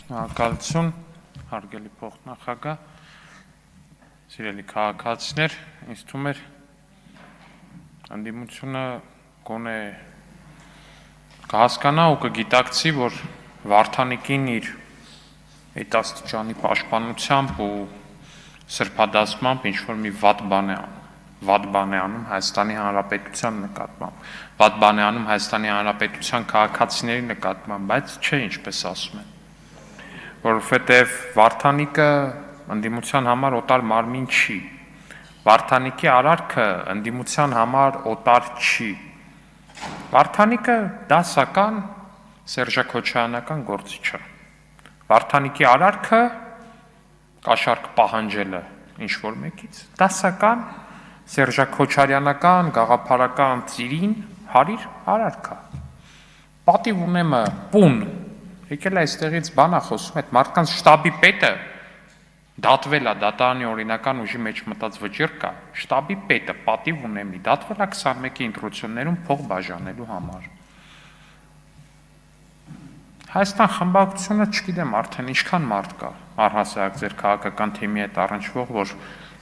Շնորհակալություն, հարգելի փոխնախագահ, սիրելի քաղաքացիներ, ինձ թվում է հանդիմությունը գոնե կհասկանա ու կգիտակցի, որ Վարդանիկին իր հետաստիճանի պաշտպանությամբ ու սրբադասմամբ ինչ-որ մի վատ բան է անում Հայաստանի Հանրապետության նկատմամբ, վատ բան է անում Հայաստանի Հանրապետության քաղաքացիների նկատմամբ, բայց չէ ինչպես ասում են, որովհետև Վարդանիկը ընդդիմության համար օտար մարմին չի, Վարդանիկի արարքը ընդդիմության համար օտար չի, Վարդանիկը դասական սերժաքոչայանական գործիչ է, Վարդանիկի արարքը կաշառք պահանջելը ինչ-որ մեկից, դասական սերժաքոչարյանական գաղափարական ծիրին հարիր արարքը, պատիվ ունեմը պուն, եկել այստեղից բան է խոսում, այդ մարդկանց շտաբի պետը դատվել է, դատարանի օրինական ուժի մեջ մտած վճիռ կա, շտաբի պետը պատիվ ունեմի, դատվել է 21-ի ընտրություններում փող բաժանելու համար։ Հայաստան խմբակցությունը չգիտեմ արդեն ինչքան մարդ կա, առհասարակ ձեր քաղաքական թիմի հետ առնչվող, որ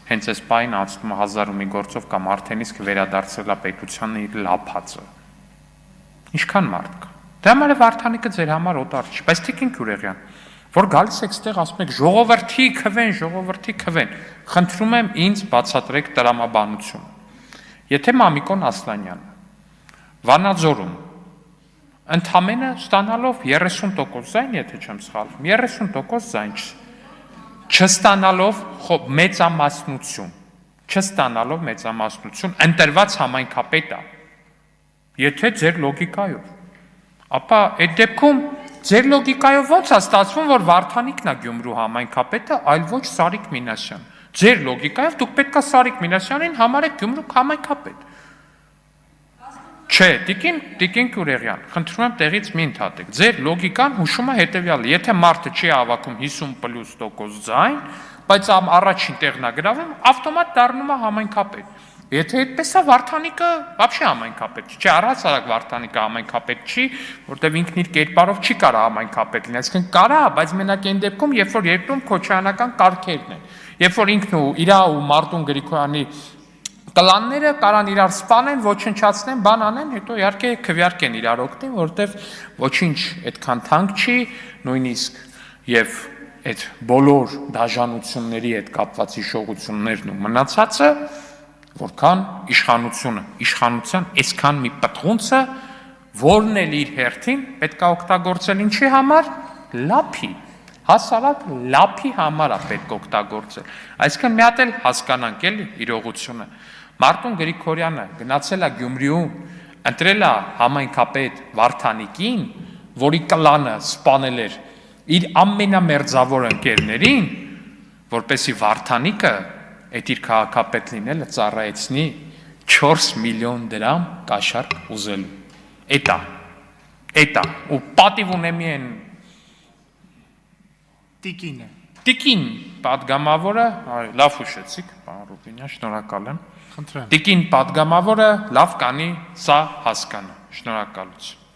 հենց այս պահին անցնում է 1001 գործով կամ արդեն իսկ վերադարձել է պետությանը իր լափածը։ Ինչքան մարդ կա։ Դե համար է Վարդանիկը ձեր համար օտար չի, բայց Տիկին Գյուրեղյան, որ գալիս եք ստեղ ասում եք ժողովրդի քվեն, խնդրում եմ ինձ բացատրեք տրամաբանություն։ Եթե Մամիկոն Ասլանյանը Վանաձորում ընդամենը ստանալով 30% ձայն, եթե չեմ սխալվում, 30% ձայն չստանալով մեծամասնություն, ընտրված համայնքապետ է, եթե ձեր լոգիկայով, ապա այդ դեպքում ձեր լոգիկայով ո՞նց է ստացվում, որ Վարդանիկն է Գյումրու համայնքապետը, այլ ոչ Սարիկ Մինասյան։ Ձեր լոգիկայով դուք պետք է Սարիկ Մինասյանին համարեք Գյումրու համայնքապետ։ Չէ, Տիկին Գյուրեղյան, խնդրում եմ տեղից մի ընդհատեք։ Ձեր լոգիկան հուշում է հետևյալը, եթե մարդը չի հավաքում 50+% ձայն, բայց առաջին տեղն է գրավում, ավտոմատ դառնում է համայնքապետ։ Եթե այդպես է, Վարդանիկը вообще համայնքապետ չի, առհասարակ Վարդանիկը համայնքապետ չի, որտեղ ինքն իր կերպարով չի կարող համայնքապետ լինել, այսինքն կարա, բայց մենակ այն դեպքում, երբ որ երկրում քոչայանական կարգերն են, երբ որ ինքն ու իր ու Մարտուն Գրիգորյանի կլանները կարան իրար սպանեն, ոչնչացնեն, բան անեն, հետո իհարկե քվեարկեն իրար օգնեն, որտեղ ոչինչ այդքան թանկ չի, նույնիսկ եւ այդ բոլոր դաժանությունների հետ կապված հիշողություններն ու մնացածը, որքան իշխանության այսքան մի պտղունցը, որն էլ իր հերթին պետք է օգտագործել ինչի համար, լափի, հասարակ լափի համար է պետք օգտագործել, այսինքն մի հատ էլ հասկանանք էլի իրողությունը, Մարտուն Գրիգորյանը գնացել է Գյումրիում, ընտրել է համայնքապետ Վարդանիկին, որի կլանը սպանել էր իր ամենամերձավոր ընկերներին, որպեսզի Վարդանիկը այդ իր քաղաքապետ լինելը ծառայեցնի 4 միլիոն դրամ կաշառք ուզելու։ Էտա, ու պատիվ ունեմի են Տիկին պատգամավորը, լավ հուշեցիք, պարոն Ռուբինյան, շնորհակալ եմ։ Տիկին պատգամավորը լավ կանի, սա հասկանա, շնորհակալություն։